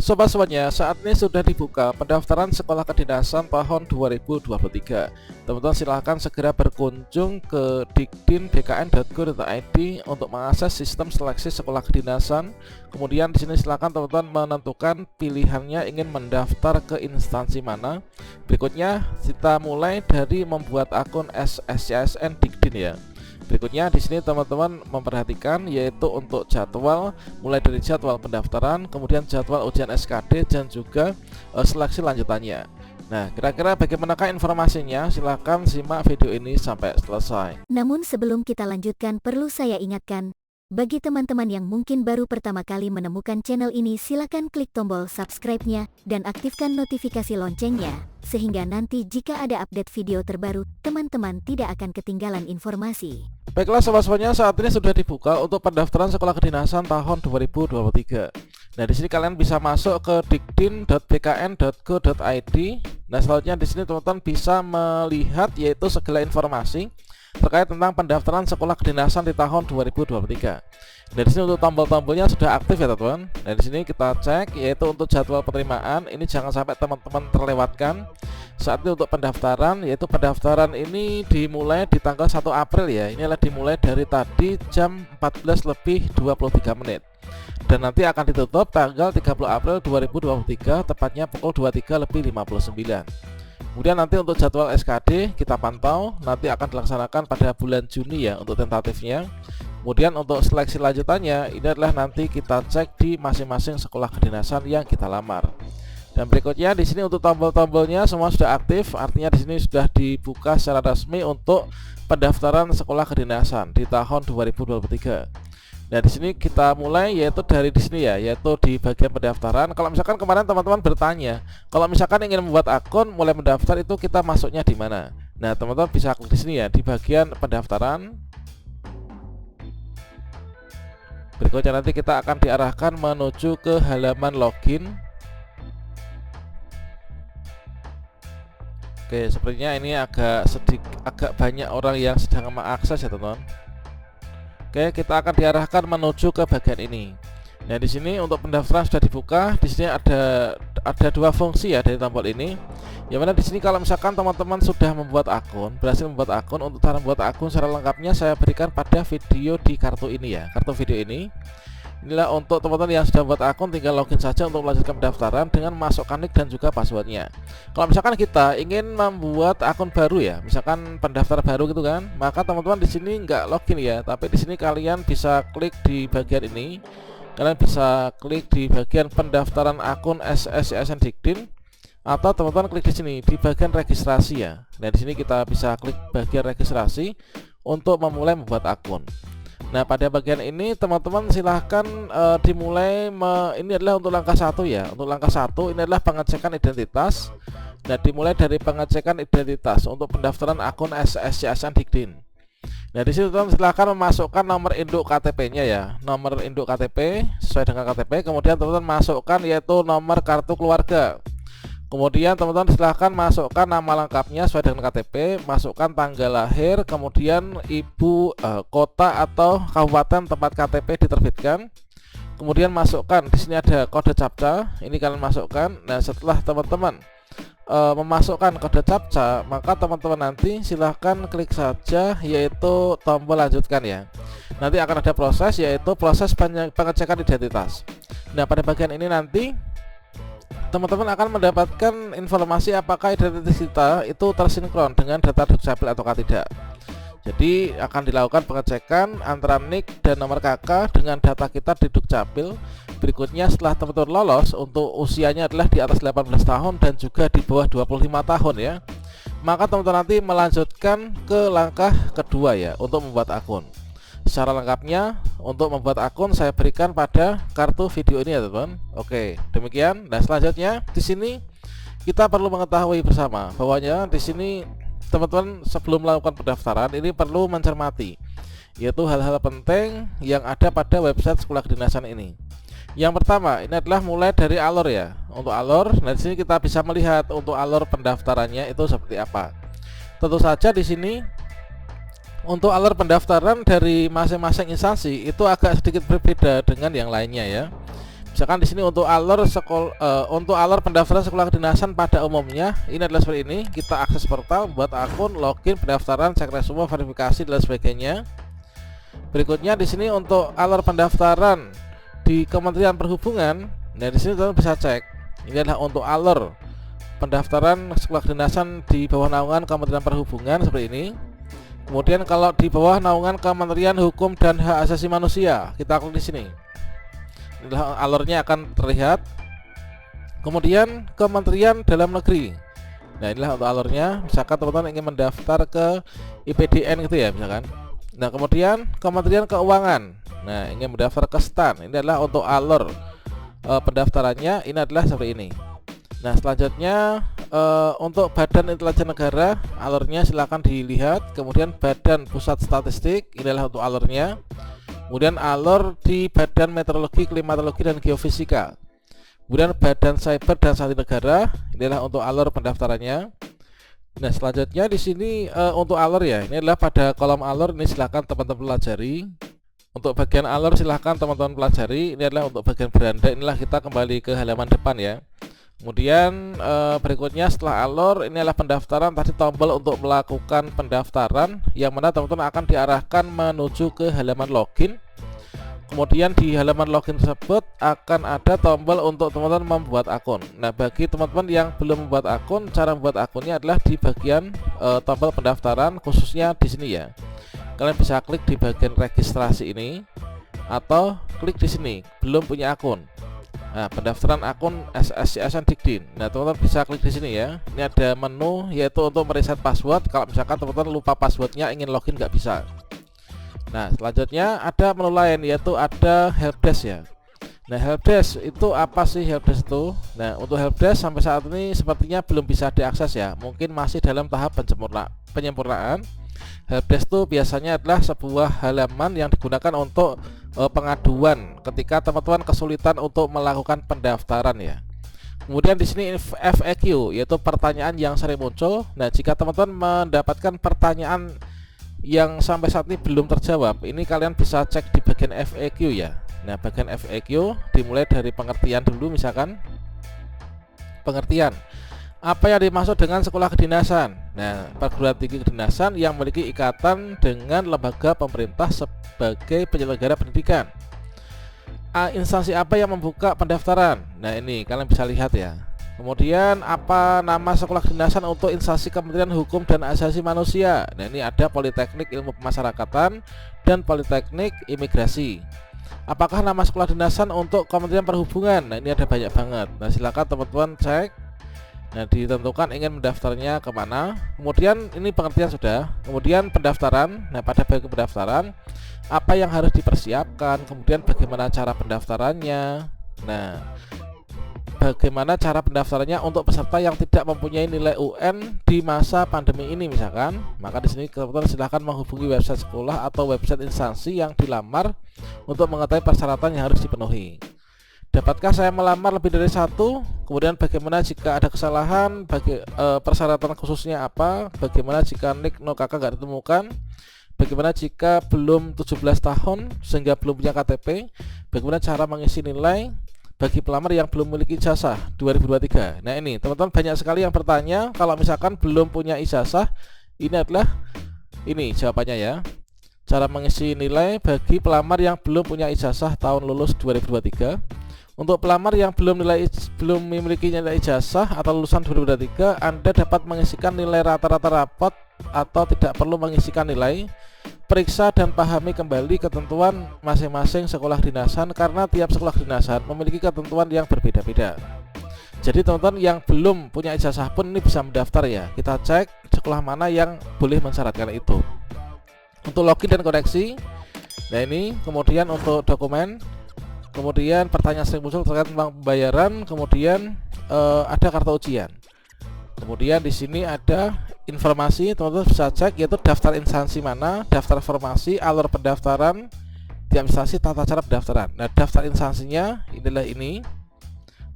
Sobat semuanya, saat ini sudah dibuka pendaftaran sekolah kedinasan tahun 2023. Teman-teman silahkan segera berkunjung ke dikdin.bkn.go.id untuk mengakses sistem seleksi sekolah kedinasan. Kemudian di sini silahkan teman-teman menentukan pilihannya ingin mendaftar ke instansi mana. Berikutnya kita mulai dari membuat akun SSCSN Dikdin ya. Berikutnya di sini teman-teman memperhatikan yaitu untuk jadwal, mulai dari jadwal pendaftaran, kemudian jadwal ujian SKD dan juga seleksi lanjutannya. Nah, kira-kira bagaimanakah informasinya? Silahkan simak video ini sampai selesai. Namun sebelum kita lanjutkan, perlu saya ingatkan, bagi teman-teman yang mungkin baru pertama kali menemukan channel ini, silakan klik tombol subscribe-nya dan aktifkan notifikasi loncengnya, sehingga nanti jika ada update video terbaru, teman-teman tidak akan ketinggalan informasi. Baiklah sobat-sobatnya, saat ini sudah dibuka untuk pendaftaran sekolah kedinasan tahun 2023. Nah, di sini kalian bisa masuk ke dikdin.bkn.go.id. Nah, selanjutnya di sini teman-teman bisa melihat yaitu segala informasi terkait tentang pendaftaran sekolah kedinasan di tahun 2023. Nah, di sini untuk tombol-tombolnya sudah aktif ya teman-teman. Nah, di sini kita cek yaitu untuk jadwal penerimaan. Ini jangan sampai teman-teman terlewatkan. Saat ini untuk pendaftaran, yaitu pendaftaran ini dimulai di tanggal 1 April ya. Ini adalah dimulai dari tadi jam 14:23 dan nanti akan ditutup tanggal 30 April 2023 tepatnya pukul 23:59. Kemudian nanti untuk jadwal SKD kita pantau, nanti akan dilaksanakan pada bulan Juni ya untuk tentatifnya. Kemudian untuk seleksi lanjutannya ini adalah nanti kita cek di masing-masing sekolah kedinasan yang kita lamar. Dan berikutnya di sini untuk tombol-tombolnya semua sudah aktif, artinya di sini sudah dibuka secara resmi untuk pendaftaran sekolah kedinasan di tahun 2023. Nah, di sini kita mulai yaitu dari di sini ya, yaitu di bagian pendaftaran. Kalau misalkan kemarin teman-teman bertanya, kalau misalkan ingin membuat akun mulai mendaftar itu kita masuknya di mana? Nah, teman-teman bisa klik di sini ya, di bagian pendaftaran. Berikutnya nanti kita akan diarahkan menuju ke halaman login. Oke, sepertinya ini agak banyak orang yang sedang mengakses ya teman-teman. Oke, kita akan diarahkan menuju ke bagian ini. Nah, di sini untuk pendaftaran sudah dibuka. Di sini ada dua fungsi ya dari tombol ini. Yang mana di sini kalau misalkan teman-teman sudah berhasil membuat akun, untuk cara membuat akun secara lengkapnya saya berikan pada video di kartu ini ya, kartu video ini. Inilah untuk teman-teman yang sudah membuat akun, tinggal login saja untuk melanjutkan pendaftaran dengan masukkan nick dan juga passwordnya. Kalau misalkan kita ingin membuat akun baru ya, misalkan pendaftar baru gitu kan, maka teman-teman di sini nggak login ya, tapi di sini kalian bisa klik di bagian ini. Kalian bisa klik di bagian pendaftaran akun SSCSN Dikdin, atau teman-teman klik di sini di bagian registrasi ya. Nah, di sini kita bisa klik bagian registrasi untuk memulai membuat akun. Nah, pada bagian ini teman-teman silahkan dimulai ini adalah untuk langkah 1 ya. Untuk langkah 1 ini adalah pengecekan identitas. Nah, dimulai dari pengecekan identitas untuk pendaftaran akun SSCSN Dikdin. Nah, di situ teman silahkan memasukkan nomor induk KTP-nya ya. Nomor induk KTP sesuai dengan KTP. Kemudian teman-teman masukkan yaitu nomor kartu keluarga. Kemudian teman-teman silahkan masukkan nama lengkapnya sesuai dengan KTP, masukkan tanggal lahir, kemudian ibu, kota atau kabupaten tempat KTP diterbitkan. Kemudian masukkan di sini ada kode CAPTCA, ini kalian masukkan. Nah, setelah teman-teman memasukkan kode CAPTCA, maka teman-teman nanti silahkan klik saja yaitu tombol lanjutkan ya. Nanti akan ada proses yaitu proses pengecekan identitas. Nah, pada bagian ini nanti teman-teman akan mendapatkan informasi apakah identitas kita itu tersinkron dengan data Dukcapil ataukah tidak. Jadi akan dilakukan pengecekan antara NIK dan nomor KK dengan data kita di Dukcapil. Berikutnya setelah teman-teman lolos untuk usianya adalah di atas 18 tahun dan juga di bawah 25 tahun ya, maka teman-teman nanti melanjutkan ke langkah kedua ya untuk membuat akun. Secara lengkapnya untuk membuat akun saya berikan pada kartu video ini ya teman-teman. Oke, demikian. Nah, selanjutnya di sini kita perlu mengetahui bersama bahwanya di sini teman-teman sebelum melakukan pendaftaran ini perlu mencermati yaitu hal-hal penting yang ada pada website sekolah kedinasan ini. Yang pertama ini adalah mulai dari alur ya. Untuk alur, nah di sini kita bisa melihat untuk alur pendaftarannya itu seperti apa. Tentu saja di sini untuk alur pendaftaran dari masing-masing instansi itu agak sedikit berbeda dengan yang lainnya ya. Misalkan di sini untuk untuk alur pendaftaran sekolah kedinasan pada umumnya ini adalah seperti ini. Kita akses portal, buat akun, login, pendaftaran, cek resume, verifikasi dan sebagainya. Berikutnya di sini untuk alur pendaftaran di Kementerian Perhubungan. Nah, di sini teman bisa cek. Ini adalah untuk alur pendaftaran sekolah kedinasan di bawah naungan Kementerian Perhubungan seperti ini. Kemudian kalau di bawah naungan Kementerian Hukum dan Hak Asasi Manusia, kita klik di sini. Inilah alurnya akan terlihat. Kemudian Kementerian Dalam Negeri. Nah, inilah untuk alurnya. Misalkan teman-teman ingin mendaftar ke IPDN gitu ya, misalkan. Nah, kemudian Kementerian Keuangan. Nah, ingin mendaftar ke STAN. Ini adalah untuk alur pendaftarannya. Ini adalah seperti ini. Nah, selanjutnya untuk Badan Intelijen Negara, alurnya silakan dilihat. Kemudian Badan Pusat Statistik, ini adalah untuk alurnya. Kemudian alur di Badan Meteorologi, Klimatologi dan Geofisika. Kemudian Badan Cyber dan Sandi Negara, ini adalah untuk alur pendaftarannya. Nah, selanjutnya di sini untuk alur ya, ini adalah pada kolom alur, ini silakan teman-teman pelajari. Untuk bagian alur silahkan teman-teman pelajari. Ini adalah untuk bagian beranda. Inilah kita kembali ke halaman depan ya. Kemudian berikutnya setelah alur, ini adalah pendaftaran. Tadi tombol untuk melakukan pendaftaran, yang mana teman-teman akan diarahkan menuju ke halaman login. Kemudian di halaman login tersebut akan ada tombol untuk teman-teman membuat akun. Nah, bagi teman-teman yang belum membuat akun, cara membuat akunnya adalah di bagian tombol pendaftaran, khususnya di sini ya. Kalian bisa klik di bagian registrasi ini, atau klik di sini belum punya akun. Nah, pendaftaran akun SSCSN Dikdin. Nah, teman-teman bisa klik di sini ya. Ini ada menu yaitu untuk mereset password. Kalau misalkan teman-teman lupa passwordnya, ingin login nggak bisa. Nah, selanjutnya ada menu lain yaitu ada helpdesk ya. Nah, helpdesk itu apa sih helpdesk itu? Nah, untuk helpdesk sampai saat ini sepertinya belum bisa diakses ya. Mungkin masih dalam tahap penyempurnaan. Helpdesk itu biasanya adalah sebuah halaman yang digunakan untuk pengaduan ketika teman-teman kesulitan untuk melakukan pendaftaran ya. Kemudian di sini FAQ yaitu pertanyaan yang sering muncul. Nah, jika teman-teman mendapatkan pertanyaan yang sampai saat ini belum terjawab, ini kalian bisa cek di bagian FAQ ya. Nah, bagian FAQ dimulai dari pengertian dulu, misalkan pengertian apa yang dimaksud dengan sekolah kedinasan. Nah, perguruan tinggi kedinasan yang memiliki ikatan dengan lembaga pemerintah sebagai penyelenggara pendidikan. Instansi apa yang membuka pendaftaran? Nah, ini kalian bisa lihat ya. Kemudian apa nama sekolah kedinasan untuk instansi Kementerian Hukum dan Hak Asasi Manusia? Nah, ini ada Politeknik Ilmu Pemasyarakatan dan Politeknik Imigrasi. Apakah nama sekolah kedinasan untuk Kementerian Perhubungan? Nah, ini ada banyak banget. Nah, silakan teman-teman cek. Nah, ditentukan ingin mendaftarnya kemana. Kemudian ini pengertian sudah. Kemudian pendaftaran. Nah, pada bagian pendaftaran, apa yang harus dipersiapkan. Kemudian bagaimana cara pendaftarannya. Nah, bagaimana cara pendaftarannya untuk peserta yang tidak mempunyai nilai UN di masa pandemi ini misalkan. Maka di sini teman-teman silahkan menghubungi website sekolah atau website instansi yang dilamar untuk mengetahui persyaratan yang harus dipenuhi. Dapatkah saya melamar lebih dari satu? Kemudian bagaimana jika ada kesalahan? Persyaratan khususnya apa? Bagaimana jika NIK NOKK nggak ditemukan? Bagaimana jika belum 17 tahun sehingga belum punya KTP? Bagaimana cara mengisi nilai bagi pelamar yang belum memiliki ijazah 2023? Nah, ini teman-teman banyak sekali yang bertanya. Kalau misalkan belum punya ijazah, ini adalah ini jawabannya ya. Cara mengisi nilai bagi pelamar yang belum punya ijazah tahun lulus 2023. Untuk pelamar yang belum memiliki nilai ijazah atau lulusan 2023, Anda dapat mengisikan nilai rata-rata rapot atau tidak perlu mengisikan nilai. Periksa dan pahami kembali ketentuan masing-masing sekolah kedinasan karena tiap sekolah kedinasan memiliki ketentuan yang berbeda-beda. Jadi teman-teman yang belum punya ijazah pun ini bisa mendaftar ya. Kita cek sekolah mana yang boleh mensyaratkan itu. Untuk login dan koneksi, nah ini kemudian untuk dokumen. Kemudian pertanyaan sering muncul terkait tentang pembayaran, kemudian ada kartu ujian. Kemudian di sini ada informasi, teman-teman bisa cek yaitu daftar instansi mana, daftar formasi, alur pendaftaran, tiap instansi, tata cara pendaftaran. Nah, daftar instansinya inilah ini.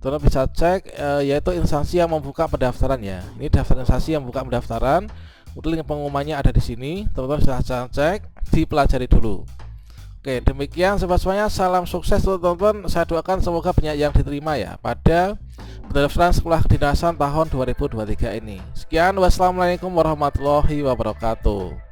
Teman-teman bisa cek yaitu instansi yang membuka pendaftaran ya. Ini daftar instansi yang membuka pendaftaran. Kemudian link pengumumannya ada di sini. Teman-teman bisa cek, dipelajari dulu. Oke, demikian sobat semuanya, salam sukses untuk teman-teman. Saya doakan semoga banyak yang diterima ya pada pendaftaran sekolah kedinasan tahun 2023 ini. Sekian, wassalamualaikum warahmatullahi wabarakatuh.